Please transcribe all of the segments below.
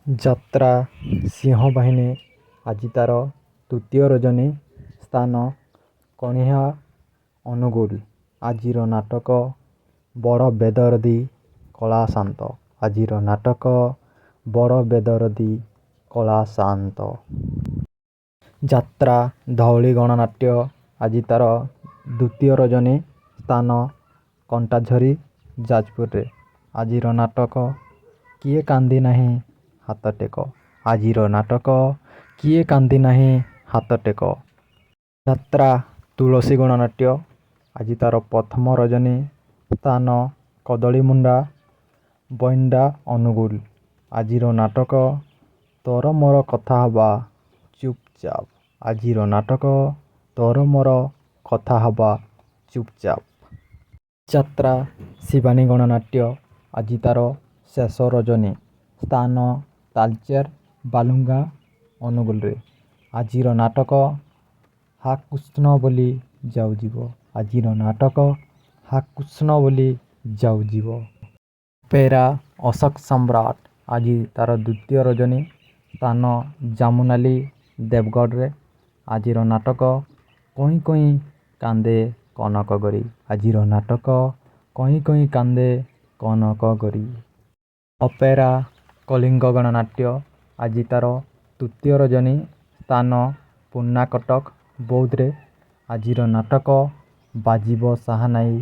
ଯାତ୍ରା ସିଂହବାହିନୀ ଆଜି ତା'ର ତୃତୀୟ ରଜନୀ। ସ୍ଥାନ କଣିହାଁ ଅନୁଗୁଳ। ଆଜିର ନାଟକ ବଡ଼ ବେଦରଦୀ କଳା ସାନ୍ତ। ଆଜିର ନାଟକ ବଡ଼ ବେଦରଦୀ କଳା ସାନ୍ତ। ଯାତ୍ରା ଧଉଳି ଗଣନାଟ୍ୟ ଆଜି ତା'ର ଦ୍ୱିତୀୟ ରଜନୀ। ସ୍ଥାନ କଣ୍ଟାଝରୀ ଯାଜପୁରରେ। ଆଜିର ନାଟକ କିଏ କାନ୍ଦି ନାହିଁ ହାତ ଟେକ। ଆଜିର ନାଟକ କିଏ କାନ୍ଦି ନାହିଁ ହାତ ଟେକ। ଯାତ୍ରା ତୁଳସୀ ଗଣନାଟ୍ୟ ଆଜି ତା'ର ପ୍ରଥମ ରଜନୀ। ସ୍ଥାନ କଦଳୀମୁଣ୍ଡା ବଇଣ୍ଡା ଅନୁଗୁଳ। ଆଜିର ନାଟକ ତୋର ମୋର କଥା ହେବା ଚୁପଚାପ। ଆଜିର ନାଟକ ତୋର ମୋର କଥା ହେବା ଚୁପଚାପ। ଯାତ୍ରା ଶିବାନୀ ଗଣନାଟ୍ୟ ଆଜି ତା'ର ଶେଷ ରଜନୀ। ସ୍ଥାନ ତାଳଚେର ବାଲୁଗାଁ ଅନୁଗୁଳରେ। ଆଜିର ନାଟକ ହା କୃଷ୍ଣ ବୋଲି ଯାଉଯିବ। ଆଜିର ନାଟକ ହା କୃଷ୍ଣ ବୋଲି ଯାଉଯିବ। ଅପେରା ଅଶୋକ ସମ୍ରାଟ ଆଜି ତା'ର ଦ୍ୱିତୀୟ ରଜନୀ। ସ୍ଥାନ ଜାମୁନାଲି ଦେବଗଡ଼ରେ। ଆଜିର ନାଟକ କଇଁ କଇଁ କାନ୍ଦେ କନକଗରି। ଆଜିର ନାଟକ କଇଁ କଇଁ କାନ୍ଦେ କନକଗରି। ଅପେରା କଳିଙ୍ଗ ଗଣନାଟ୍ୟ ଆଜି ତା'ର ତୃତୀୟ ରଜନୀ। ସ୍ଥାନ ପୁରୁଣାକଟକ ବୌଦ୍ଧରେ। ଆଜିର ନାଟକ ବାଜିବ ସାହାନାଇ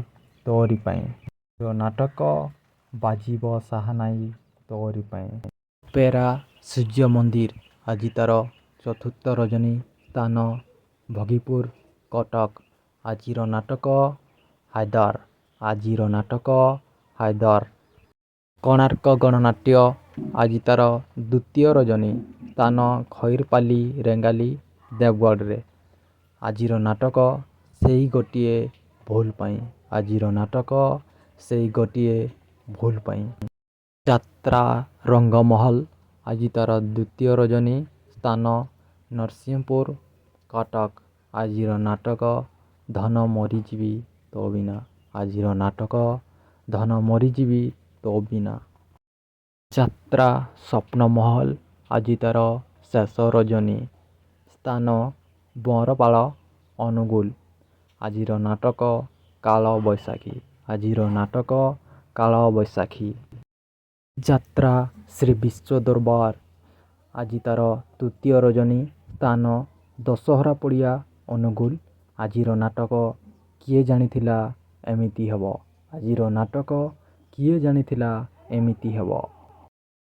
ତୋରି ପାଇଁ। ଆଜିର ନାଟକ ବାଜିବ ସାହାନାଇ ତୋରି ପାଇଁ। ଅପେରା ସୂର୍ଯ୍ୟ ମନ୍ଦିର ଆଜି ତା'ର ଚତୁର୍ଥ ରଜନୀ। ସ୍ଥାନ ଭୋଗୀପୁର କଟକ। ଆଜିର ନାଟକ ହାଇଦର। ଆଜିର ନାଟକ ହାଇଦର। କୋଣାର୍କ ଗଣନାଟ୍ୟ ଆଜି ତା'ର ଦ୍ୱିତୀୟ ରଜନୀ। ସ୍ଥାନ ଖଇରପାଲି ରେଙ୍ଗାଲି ଦେବଗଡ଼ରେ। ଆଜିର ନାଟକ ସେଇ ଗୋଟିଏ ଭୁଲ ପାଇଁ। ଆଜିର ନାଟକ ସେଇ ଗୋଟିଏ ଭୁଲ ପାଇଁ। ଯାତ୍ରା ରଙ୍ଗମହଲ ଆଜି ତା'ର ଦ୍ୱିତୀୟ ରଜନୀ। ସ୍ଥାନ ନରସିଂହପୁର କଟକ। ଆଜିର ନାଟକ ଧନ ମରିଯିବି ତୋ ବିନା। ଆଜିର ନାଟକ ଧନ ମରିଯିବି ତୋ ବିନା। ଯାତ୍ରା ସ୍ୱପ୍ନମହଲ ଆଜି ତା'ର ଶେଷ ରଜନୀ। ସ୍ଥାନ ବରପାଳ ଅନୁଗୁଳ। ଆଜିର ନାଟକ କାଳବୈଶାଖୀ। ଆଜିର ନାଟକ କାଳବୈଶାଖୀ। ଯାତ୍ରା ଶ୍ରୀ ବିଶ୍ୱ ଦରବାର ଆଜି ତା'ର ତୃତୀୟ ରଜନୀ। ସ୍ଥାନ ଦଶହରା ପଡ଼ିଆ ଅନୁଗୁଳ। ଆଜିର ନାଟକ କିଏ ଜାଣିଥିଲା ଏମିତି ହେବ। ଆଜିର ନାଟକ କିଏ ଜାଣିଥିଲା ଏମିତି ହେବ।